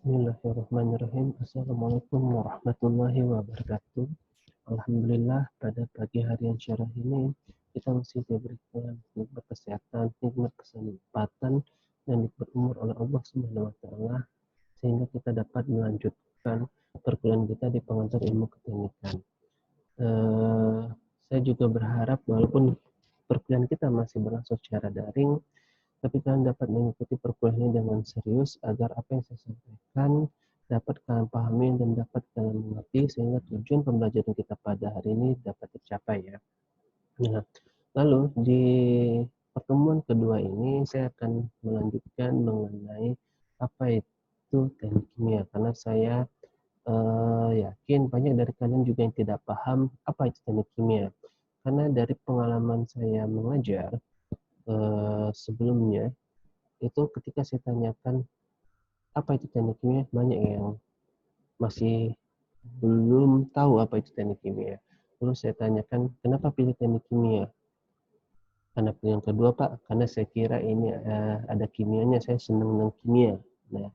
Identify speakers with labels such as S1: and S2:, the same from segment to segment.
S1: Bismillahirrahmanirrahim. Assalamualaikum warahmatullahi wabarakatuh. Alhamdulillah pada pagi hari yang cerah ini kita masih diberikan nikmat kesehatan, nikmat kesempatan, dan nikmat umur oleh Allah Subhanahu wa taala sehingga kita dapat melanjutkan perkuliahan kita di pengantar ilmu keteknikan. Saya juga berharap walaupun perkuliahan kita masih berlangsung secara daring, tapi kalian dapat mengikuti perkuliahan dengan serius agar apa yang saya sampaikan dapat kalian pahami dan dapat kalian mengerti sehingga tujuan pembelajaran kita pada hari ini dapat tercapai ya. Nah, lalu di pertemuan kedua ini saya akan melanjutkan mengenai apa itu teknik kimia karena saya yakin banyak dari kalian juga yang tidak paham apa itu teknik kimia. Karena dari pengalaman saya mengajar sebelumnya itu ketika saya tanyakan apa itu teknik kimia, banyak yang masih belum tahu apa itu teknik kimia. Lalu saya tanyakan, kenapa pilih teknik kimia? Karena yang kedua, Pak, karena saya kira ini ada kimianya, saya senang dengan kimia. Nah,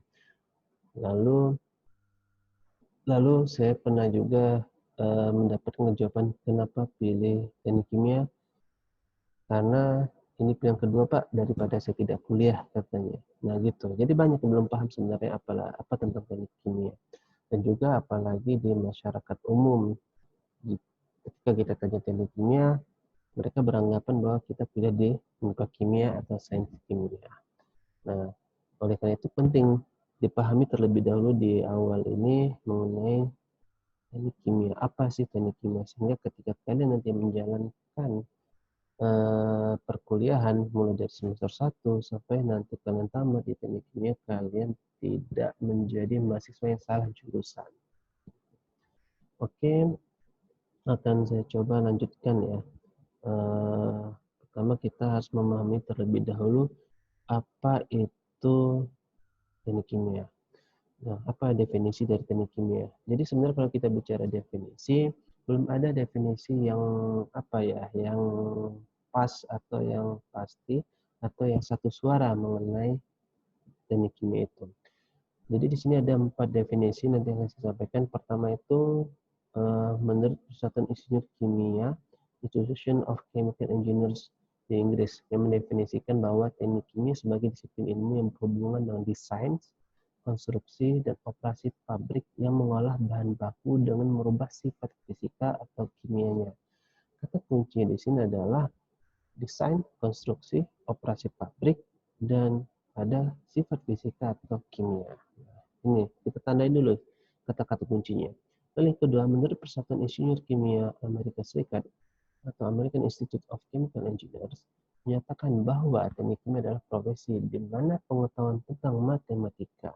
S1: lalu saya pernah juga mendapatkan jawaban kenapa pilih teknik kimia, karena ini pilihan kedua, Pak, daripada saya tidak kuliah, katanya. Nah, gitu. Jadi banyak yang belum paham sebenarnya apa tentang teknik kimia. Dan juga apalagi di masyarakat umum, ketika kita tanya teknik kimia, mereka beranggapan bahwa kita kuliah di muka kimia atau sains kimia. Nah, oleh karena itu penting dipahami terlebih dahulu di awal ini mengenai teknik kimia. Apa sih teknik kimia? Sehingga ketika kalian nanti menjalankan perkuliahan mulai dari semester 1 sampai nanti kalian tamat di teknik kimia, kalian tidak menjadi mahasiswa yang salah jurusan. Oke, akan saya coba lanjutkan ya. Pertama kita harus memahami terlebih dahulu apa itu teknik kimia. Nah, apa definisi dari teknik kimia? Jadi sebenarnya kalau kita bicara definisi, belum ada definisi yang yang pas atau yang pasti atau yang satu suara mengenai teknik kimia itu. Jadi di sini ada 4 definisi nanti yang saya sampaikan. Pertama itu menurut Persatuan Insinyur Kimia, Institution of Chemical Engineers di Inggris, yang mendefinisikan bahwa teknik kimia sebagai disiplin ilmu yang berhubungan dengan desain, konstruksi, dan operasi pabrik yang mengolah bahan baku dengan merubah sifat fisika atau kimianya. Kata kunci di sini adalah desain, konstruksi, operasi pabrik, dan ada sifat fisika atau kimia. Ini kita tandai dulu kata-kata kuncinya. Lalu yang kedua, menurut Persatuan Insinyur Kimia Amerika Serikat atau American Institute of Chemical Engineers menyatakan bahwa teknik kimia adalah profesi di mana pengetahuan tentang matematika,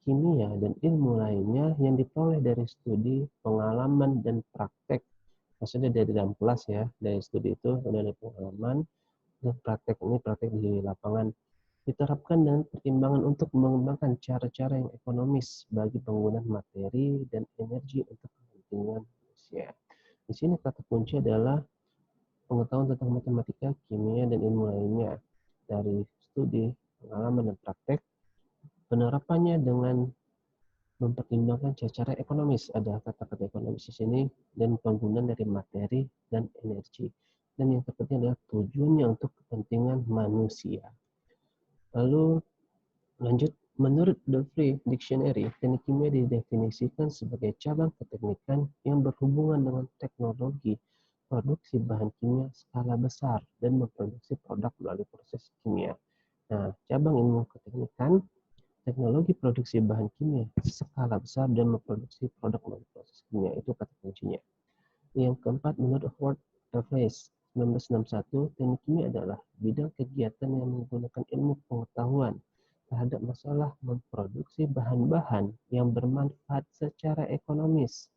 S1: kimia, dan ilmu lainnya yang diperoleh dari studi, pengalaman, dan praktek. Maksudnya dari dalam kelas ya, dari studi itu dari pengalaman, dan praktek ini praktek di lapangan diterapkan dengan pertimbangan untuk mengembangkan cara-cara yang ekonomis bagi penggunaan materi dan energi untuk kepentingan manusia. Di sini kata kunci adalah pengetahuan tentang matematika, kimia, dan ilmu lainnya dari studi, pengalaman, dan praktek. Penerapannya dengan mempertimbangkan cara ekonomis, ada kata-kata ekonomis di sini, dan penggunaan dari materi dan energi. Dan yang terpenting adalah tujuannya untuk kepentingan manusia. Lalu lanjut, menurut The Free Dictionary, teknik kimia didefinisikan sebagai cabang keteknikan yang berhubungan dengan teknologi produksi bahan kimia skala besar dan memproduksi produk melalui proses kimia. Nah, cabang ilmu keteknikan, teknologi produksi bahan kimia skala besar dan memproduksi produk melalui proses kimia, itu kata kuncinya. Yang keempat, menurut Howard Raffles 1961, teknik kimia adalah bidang kegiatan yang menggunakan ilmu pengetahuan terhadap masalah memproduksi bahan-bahan yang bermanfaat secara ekonomis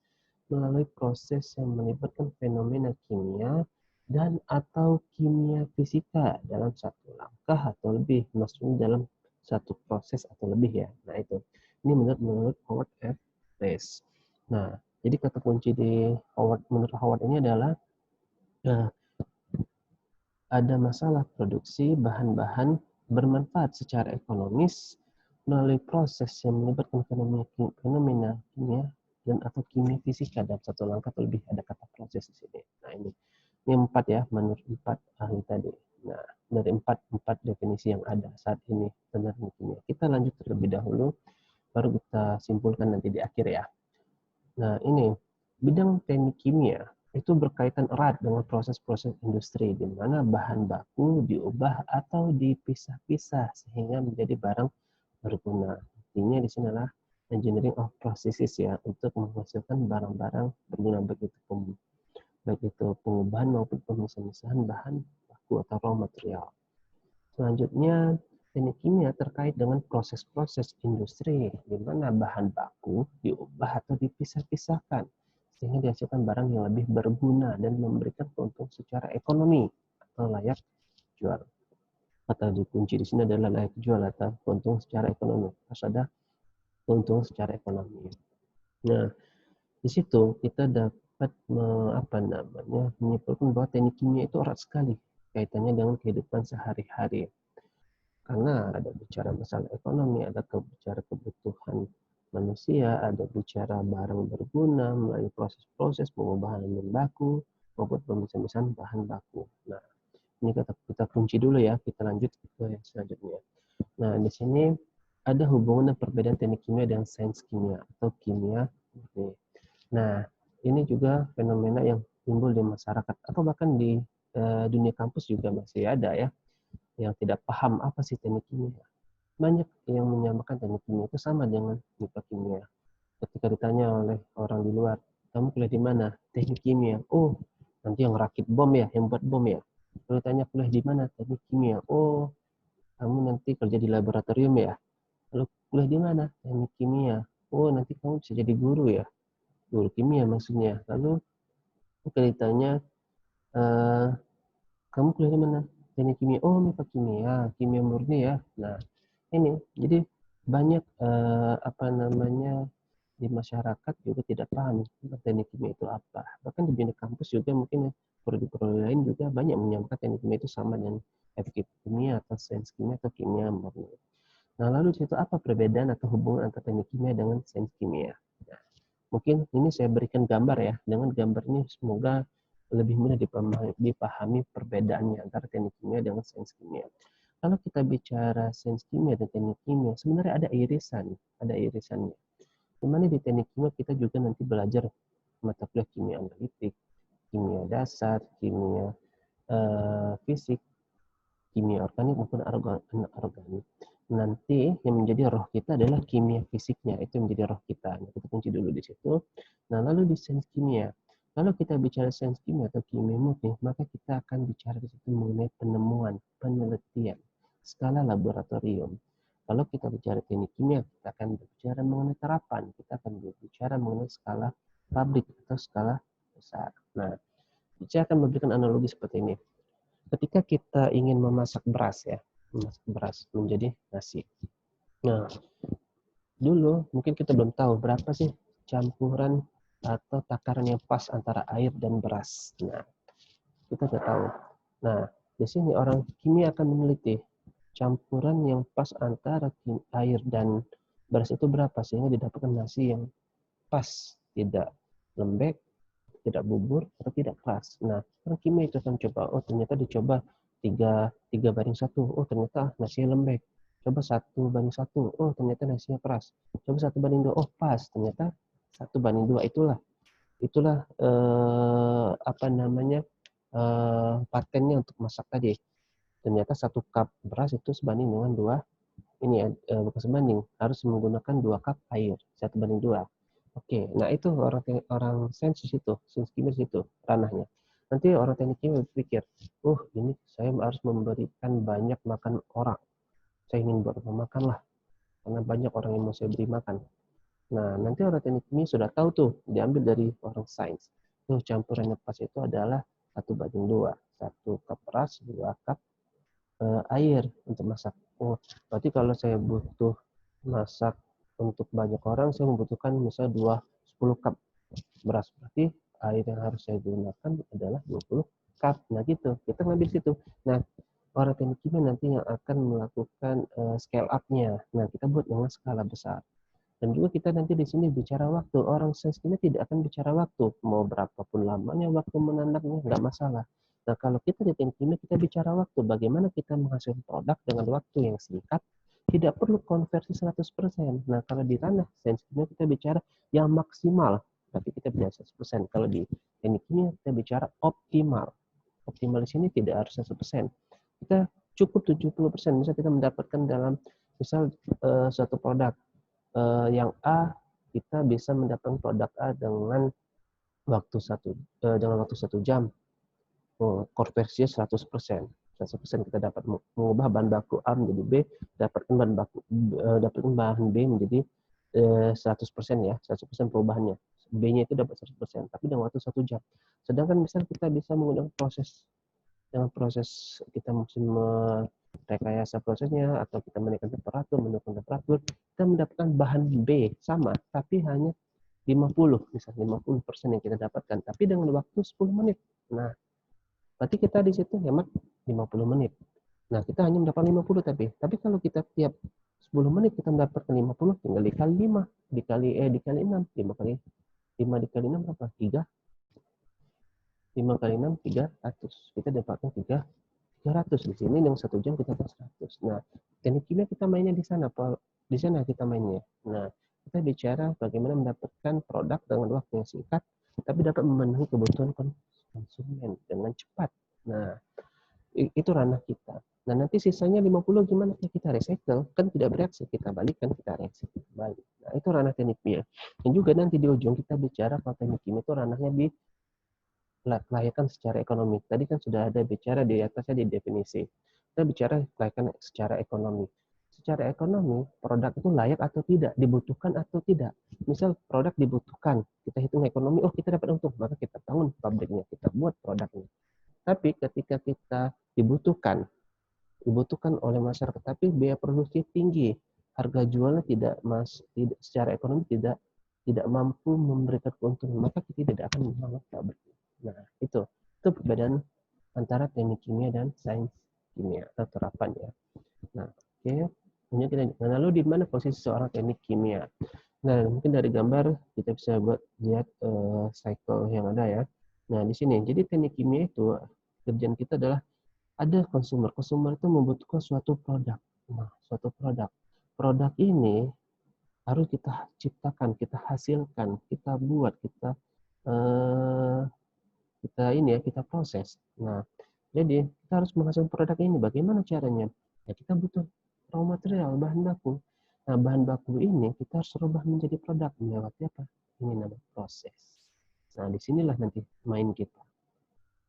S1: melalui proses yang melibatkan fenomena kimia dan atau kimia fisika dalam satu langkah atau lebih, maksudnya dalam satu proses atau lebih ya. Nah itu, ini menurut Howard F. Race. Nah, jadi kata kunci di menurut Howard ini adalah ada masalah produksi bahan-bahan bermanfaat secara ekonomis melalui proses yang melibatkan fenomena kimia dan atau kimia fisika dalam satu langkah atau lebih, ada kata proses di sini. Nah ini 4 ya, menurut 4 ahli tadi. Nah, dari 4 definisi yang ada saat ini tentang teknik kimia. Kita lanjut terlebih dahulu, baru kita simpulkan nanti di akhir ya. Nah, ini bidang teknik kimia itu berkaitan erat dengan proses-proses industri di mana bahan baku diubah atau dipisah-pisah sehingga menjadi barang berguna. Artinya di sini adalah engineering of processes ya, untuk menghasilkan barang-barang berguna, baik itu pengubahan maupun pemisahan bahan baku atau raw material. Selanjutnya, teknik kimia terkait dengan proses-proses industri di mana bahan baku diubah atau dipisah-pisahkan sehingga dihasilkan barang yang lebih berguna dan memberikan keuntungan secara ekonomi atau layak jual. Kata dikunci di sini adalah layak jual atau keuntungan secara ekonomi. Harus ada keuntungan secara ekonomi. Nah, di situ kita dapat menyimpulkan bahwa teknik kimia itu erat sekali kaitannya dengan kehidupan sehari-hari. Karena ada bicara masalah ekonomi, ada bicara kebutuhan manusia, ada bicara barang berguna melalui proses-proses pengubahan bahan baku maupun pemisahan bahan baku. Nah, ini kita kunci dulu ya, kita lanjut ke yang selanjutnya. Nah, di sini ada hubungan dan perbedaan teknik kimia dan sains kimia atau kimia murni. Nah, ini juga fenomena yang timbul di masyarakat atau bahkan di dunia kampus juga masih ada ya, yang tidak paham apa sih teknik kimia. Banyak yang menyamakan teknik kimia itu sama dengan MIPA kimia. Ketika ditanya oleh orang di luar, kamu kuliah di mana? Teknik kimia. Oh, nanti yang rakit bom ya, yang buat bom ya. Kalau ditanya kuliah di mana? Teknik kimia. Oh, kamu nanti kerja di laboratorium ya. Lalu kuliah di mana? Teknik kimia. Oh, nanti kamu bisa jadi guru ya. Guru kimia maksudnya. Lalu ketika ditanya, kamu kuliah di mana? Teknik kimia. Oh, MIPA kimia, kimia murni ya. Nah, ini jadi banyak di masyarakat juga tidak paham teknik kimia itu apa. Bahkan di dunia kampus juga mungkin prodi-prodi lain juga banyak menyamakan teknik kimia itu sama dengan FK kimia atau sains kimia atau kimia murni. Nah, lalu di situ apa perbedaan atau hubungan antara teknik kimia dengan sains kimia? Nah, mungkin ini saya berikan gambar ya. Dengan gambar ini semoga lebih mudah dipahami perbedaannya antara teknik kimia dengan sains kimia. Kalau kita bicara sains kimia dan teknik kimia, sebenarnya ada irisannya. Di mana di teknik kimia kita juga nanti belajar mata kuliah kimia analitik, kimia dasar, kimia fisik, kimia organik maupun anorganik. Nanti yang menjadi roh kita adalah kimia fisiknya, itu menjadi roh kita. Nah, kita kunci dulu di situ. Nah, lalu di sains kimia, kalau kita bicara sains kimia atau kimia murni, maka kita akan bicara di situ mengenai penemuan, penelitian, skala laboratorium. Kalau kita bicara teknik kimia, kita akan berbicara mengenai terapan, kita akan berbicara mengenai skala pabrik atau skala besar. Nah, saya akan memberikan analogi seperti ini. Ketika kita ingin memasak beras menjadi nasi. Nah, dulu mungkin kita belum tahu berapa sih campuran atau takaran yang pas antara air dan beras. Nah, kita nggak tahu. Nah, di sini orang kimia akan meneliti campuran yang pas antara air dan beras itu berapa sehingga didapatkan nasi yang pas, tidak lembek, tidak bubur, atau tidak keras. Nah, orang kimia itu akan coba, oh ternyata dicoba 3:1, oh ternyata nasinya lembek. Coba 1:1, oh ternyata nasinya keras. Coba 1:2, oh pas, ternyata 1:2. Itulah patennya untuk masak tadi. Ternyata 1 cup beras itu sebanding dengan 2, bukan sebanding, harus menggunakan 2 cup air, 1:2. Oke, nah itu orang sains di situ, sains kimia di situ ranahnya. Nanti orang teknik kimia berpikir, ini saya harus memberikan banyak makan orang. Saya ingin makan lah, karena banyak orang yang mau saya beri makan. Nah, nanti orang teknik kimia sudah tahu tuh, diambil dari orang sains. Campuran yang pas itu adalah 1:2, 1 cup beras, 2 cup air untuk masak. Oh, berarti kalau saya butuh masak untuk banyak orang, saya membutuhkan misalnya 10 cup beras. Berarti air yang harus saya gunakan adalah 20 cup. Nah gitu, kita ngambil situ. Nah, orang teknik kimia nanti yang akan melakukan scale up-nya. Nah, kita buat dengan skala besar. Dan juga kita nanti di sini bicara waktu. Orang sains kimia tidak akan bicara waktu. Mau berapapun lamanya waktu menanamnya, nggak masalah. Nah, kalau kita di teknik kimia, kita bicara waktu. Bagaimana kita menghasilkan produk dengan waktu yang singkat, tidak perlu konversi 100%. Nah, kalau di ranah sains kimia, kita bicara yang maksimal. Tapi kita bicara 100%. Kalau di teknik kimia, kita bicara optimal. Optimal di sini tidak harus 100%. Kita cukup 70%. Misal kita mendapatkan dalam, misal suatu produk yang A, kita bisa mendapatkan produk A dengan waktu 1 jam, konversinya 100%. 100% kita dapat mengubah bahan baku A menjadi B, dapatkan bahan B menjadi 100% ya, 100% perubahannya. B-nya itu dapat 100%, tapi dengan waktu 1 jam. Sedangkan misal kita bisa menggunakan dengan proses kita mesti rekayasa prosesnya, atau kita menaikkan temperatur, kita mendapatkan bahan B sama, tapi hanya 50, misalnya 50% yang kita dapatkan, tapi dengan waktu 10 menit. Nah, berarti kita di situ hemat 50 menit. Nah, kita hanya mendapatkan 50 tapi kalau kita tiap 10 menit kita mendapatkan 50, tinggal dikali 5, dikali 6, 5 dikali 6 berapa? 3. 5 kali 6, 300. Kita dapatkan 300. Di sini dengan 1 jam kita dapat 100. Nah, teknik kimia kita mainnya di sana. Di sana kita mainnya. Nah, kita bicara bagaimana mendapatkan produk dengan waktu yang singkat, tapi dapat memenuhi kebutuhan konsumen dengan cepat. Nah, itu ranah kita. Nah, nanti sisanya 50 gimana? Ya, kita recycle. Kan tidak bereaksi. Kita balikkan, kita reaksi. Kita balik. Nah, itu ranah teknik kimia. Dan juga nanti di ujung kita bicara kalau teknik kimia itu ranahnya di kelayakan secara ekonomi. Tadi kan sudah ada bicara di atasnya di definisi. Kita bicara kelayakan secara ekonomi. Secara ekonomi, produk itu layak atau tidak, dibutuhkan atau tidak. Misal produk dibutuhkan, kita hitung ekonomi, oh kita dapat untung, maka kita bangun pabriknya, kita buat produknya. Tapi ketika kita dibutuhkan oleh masyarakat, tapi biaya produksi tinggi, harga jualnya tidak secara ekonomi tidak mampu memberikan keuntungan, maka kita tidak akan membangun pabrik. Nah, itu perbedaan antara teknik kimia dan sains kimia atau terapannya. Nah, oke. Nah, lalu di mana posisi seorang teknik kimia? Nah, mungkin dari gambar kita bisa lihat cycle yang ada ya. Nah, di sini. Jadi teknik kimia itu kerjaan kita adalah ada konsumer. Konsumer itu membutuhkan suatu produk. Nah, suatu produk. Produk ini harus kita ciptakan, kita hasilkan, kita buat, kita kita proses. Nah, jadi kita harus menghasilkan produk ini. Bagaimana caranya? Ya, kita butuh raw material, bahan baku. Nah, bahan baku ini kita harus rubah menjadi produk. Melewati apa? Ini namanya proses. Nah, disinilah nanti main kita.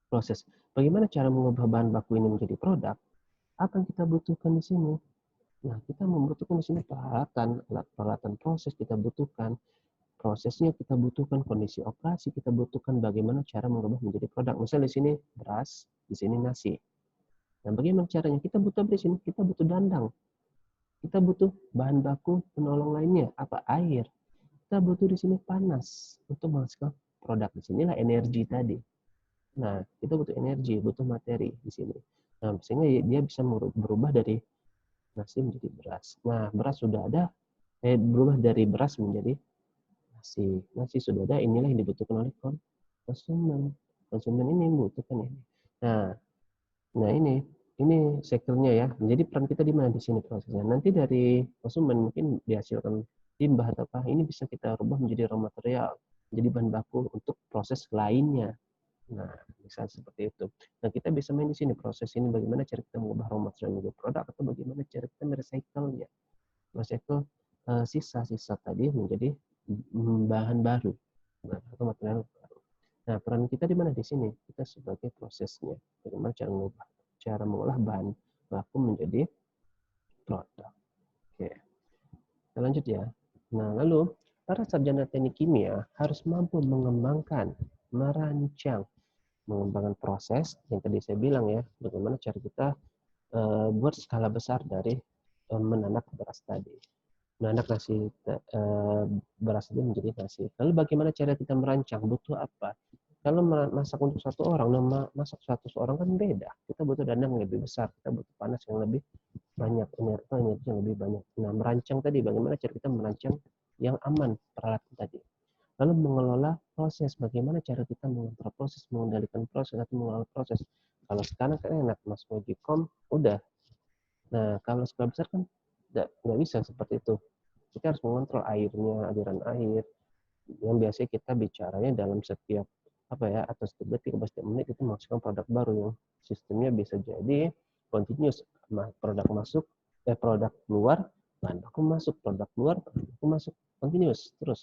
S1: Proses. Bagaimana cara mengubah bahan baku ini menjadi produk? Apa yang kita butuhkan di sini? Nah, kita membutuhkan di sini peralatan proses kita butuhkan. Prosesnya kita butuhkan, kondisi operasi kita butuhkan, bagaimana cara mengubah menjadi produk. Misalnya di sini beras, di sini nasi. Nah, bagaimana caranya? Kita butuh di sini, kita butuh dandang. Kita butuh bahan baku penolong lainnya, apa? Air. Kita butuh di sini panas untuk menghasilkan produk. Di sinilah energi tadi. Nah, kita butuh energi, butuh materi di sini. Nah, sehingga dia bisa berubah dari nasi menjadi beras. Nah, beras sudah ada, berubah dari beras menjadi nasi sudah ada, inilah yang dibutuhkan oleh konsumen. Konsumen ini membutuhkan ini. Nah ini sektornya ya. Jadi peran kita di mana di sini prosesnya. Nanti dari konsumen mungkin dihasilkan limbah atau apa, ini bisa kita rubah menjadi raw material, jadi bahan baku untuk proses lainnya. Nah, misal seperti itu. Nah, kita bisa main di sini proses ini, bagaimana cara kita mengubah raw material menjadi produk, atau bagaimana cara kita merecycle-nya. Merecycle sisa-sisa tadi menjadi bahan baru, atau material baru. Nah, peran kita di mana di sini? Kita sebagai prosesnya. Bagaimana cara mengolah bahan baku menjadi produk. Oke. Kita lanjut ya. Nah, lalu para sarjana teknik kimia harus mampu mengembangkan proses yang tadi saya bilang ya, bagaimana cara kita buat skala besar dari menanak beras tadi. Menanak beras itu menjadi nasi. Lalu bagaimana cara kita merancang? Butuh apa? Kalau masak untuk satu orang, masak seorang kan beda. Kita butuh dandang yang lebih besar, kita butuh panas yang lebih banyak, energi yang lebih banyak. Nah, merancang tadi, bagaimana cara kita merancang yang aman peralatan tadi. Lalu mengelola proses, bagaimana cara kita mengontrol proses, mengendalikan proses, atau mengelola proses. Kalau sekarang kan enak, Mas Magicom, udah. Nah, kalau skala besar kan nggak bisa seperti itu. Kita harus mengontrol airnya, aliran air, yang biasanya kita bicaranya dalam setiap atau setiap detik atau setiap menit itu masukkan produk baru yang sistemnya bisa jadi continuous, produk masuk produk keluar, bahan baku masuk, produk keluar, bahan baku masuk, continuous terus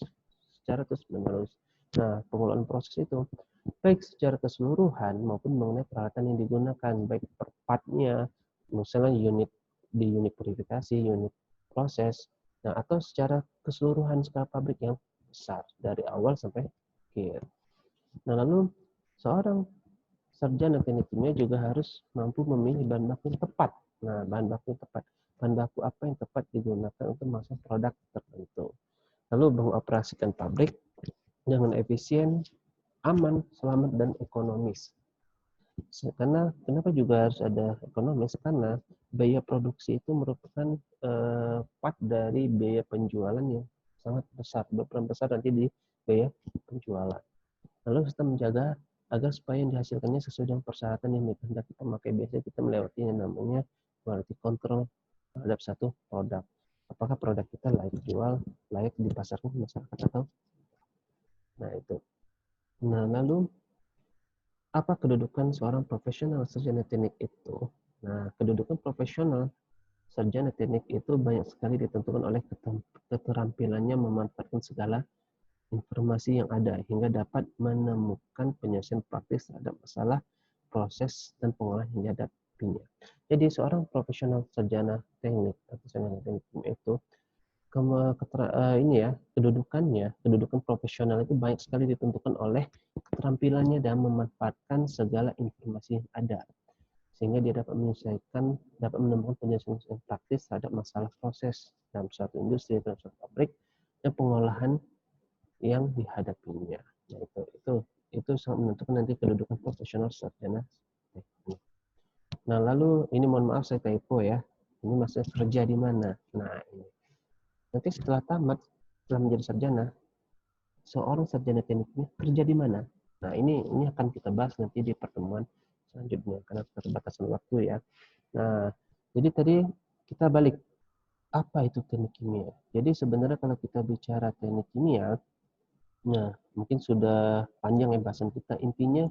S1: secara terus menerus. Nah, pengelolaan proses itu baik secara keseluruhan maupun mengenai peralatan yang digunakan, baik per partnya, misalnya unit purifikasi, unit proses, nah atau secara keseluruhan skala pabrik yang besar dari awal sampai akhir. Nah, lalu seorang sarjana teknik kimia juga harus mampu memilih bahan baku yang tepat. Nah, bahan baku yang tepat. Bahan baku apa yang tepat digunakan untuk masuk produk tertentu. Lalu mengoperasikan pabrik dengan efisien, aman, selamat, dan ekonomis. Karena kenapa juga harus ada ekonomis? Karena biaya produksi itu merupakan part dari biaya penjualan yang sangat besar, berperan besar nanti di biaya penjualan. Lalu kita menjaga agar supaya yang dihasilkannya sesuai dengan persyaratan yang dikehendaki pemakai. Biasanya kita melewati yang namanya quality control terhadap satu produk. Apakah produk kita layak dijual, layak dipasarkan ke masyarakat atau? Nah, itu. Nah, lalu apa kedudukan seorang profesional sarjana teknik itu? Nah, kedudukan profesional sarjana teknik itu banyak sekali ditentukan oleh keterampilannya memanfaatkan segala informasi yang ada hingga dapat menemukan penyelesaian praktis terhadap masalah, proses, dan pengolahan yang dihadapinya. Jadi seorang profesional sarjana teknik atau sarjana teknik itu kedudukan profesional itu banyak sekali ditentukan oleh keterampilannya dalam memanfaatkan segala informasi yang ada, sehingga dia dapat menemukan penyelesaian praktis terhadap masalah proses dalam suatu industri, dalam suatu pabrik, dan pengolahan yang dihadapinya. Nah, itu sangat menentukan nanti kedudukan profesional sarjana teknik. Nah, lalu ini mohon maaf saya typo ya. Ini maksudnya kerja di mana? Nah, ini. Nanti setelah menjadi sarjana, seorang sarjana teknik ini kerja di mana? Nah, ini akan kita bahas nanti di pertemuan selanjutnya karena keterbatasan waktu ya. Nah, jadi tadi kita balik, apa itu teknik kimia? Jadi sebenarnya kalau kita bicara teknik kimia, nah mungkin sudah panjang ya bahasan kita. Intinya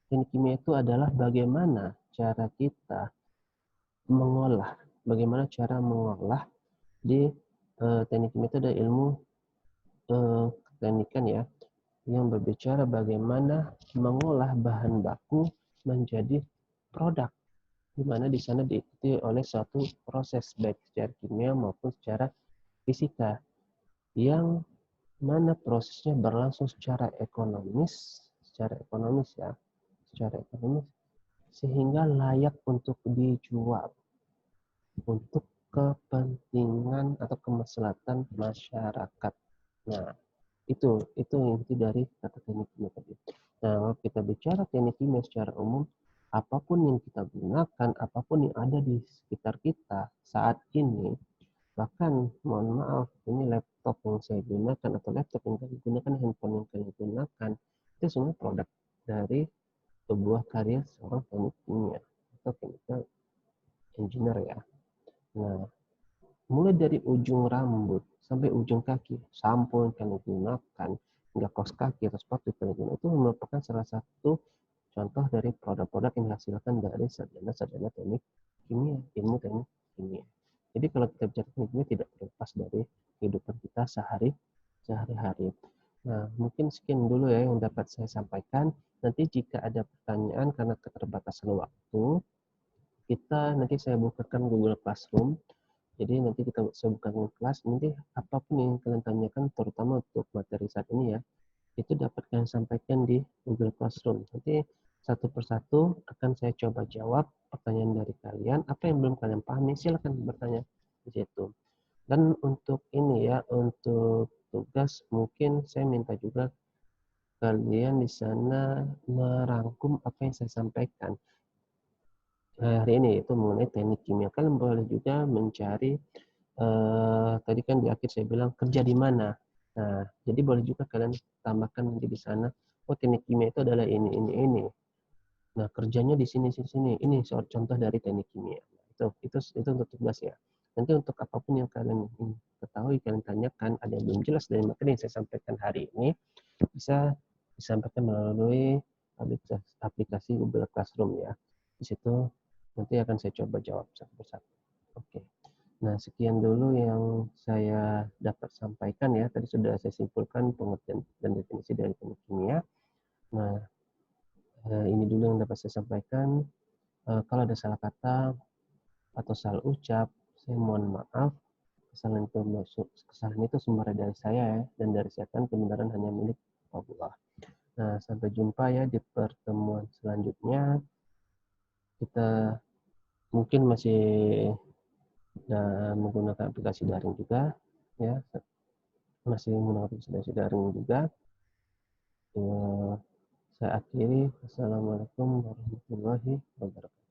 S1: teknik kimia itu adalah bagaimana cara kita bagaimana cara mengolah di teknik kimia itu ada ilmu teknikan ya, yang berbicara bagaimana mengolah bahan baku menjadi produk, di mana di sana diikuti oleh suatu proses baik secara kimia maupun secara fisika, yang mana prosesnya berlangsung secara ekonomis ya, secara ekonomis sehingga layak untuk dijual untuk kepentingan atau kemaslahatan masyarakat. Nah, itu inti dari kata teknik kimia tadi. Nah, kalau kita bicara teknik kimia secara umum, apapun yang kita gunakan, apapun yang ada di sekitar kita saat ini, bahkan mohon maaf, ini laptop yang saya gunakan atau laptop yang kalian gunakan, handphone yang kalian gunakan, itu semua produk dari sebuah karya seorang teknik kimia atau chemical engineer ya. Nah, mulai dari ujung rambut sampai ujung kaki, sampo yang kalian gunakan, hingga kaos kaki atau sepatu yang kalian gunakan, itu merupakan salah satu contoh dari produk-produk yang dihasilkan dari sarjana-sarjana teknik kimia, ilmu teknik kimia. Jadi kalau kita bicara teknik kimia tidak terlepas dari kehidupan kita sehari-hari. Nah, mungkin sekian dulu ya yang dapat saya sampaikan. Nanti jika ada pertanyaan karena keterbatasan waktu, nanti saya bukakan Google Classroom. Jadi nanti saya bukakan kelas, nanti apapun yang kalian tanyakan, terutama untuk materi saat ini ya, itu dapat kalian sampaikan di Google Classroom. Nanti satu persatu akan saya coba jawab pertanyaan dari kalian. Apa yang belum kalian pahami, silakan bertanya di situ. Dan untuk ini ya, untuk tugas mungkin saya minta juga kalian di sana merangkum apa yang saya sampaikan hari ini, yaitu mengenai teknik kimia. Kalian boleh juga mencari, tadi kan di akhir saya bilang kerja di mana. Nah, jadi boleh juga kalian tambahkan nanti di sana, oh teknik kimia itu adalah ini. Nah, kerjanya di sini, sini, sini. Ini contoh dari teknik kimia. Itu untuk tugas ya. Nanti untuk apapun yang kalian ingin ketahui, kalian tanyakan, ada yang belum jelas dari materi yang saya sampaikan hari ini, bisa disampaikan melalui aplikasi Google Classroom ya. Di situ nanti akan saya coba jawab satu persatu. Oke. Nah, sekian dulu yang saya dapat sampaikan ya. Tadi sudah saya simpulkan pengertian dan definisi dari teknik kimia. Nah, ini dulu yang dapat saya sampaikan. Kalau ada salah kata atau salah ucap, saya mohon maaf. Kesalahan itu sumber dari saya ya, dan dari saya kan kebenaran hanya milik Allah. Nah, sampai jumpa ya di pertemuan selanjutnya. Kita mungkin masih menggunakan aplikasi daring juga, ya, masih menggunakan aplikasi daring juga. Saya akhiri. Assalamualaikum warahmatullahi wabarakatuh.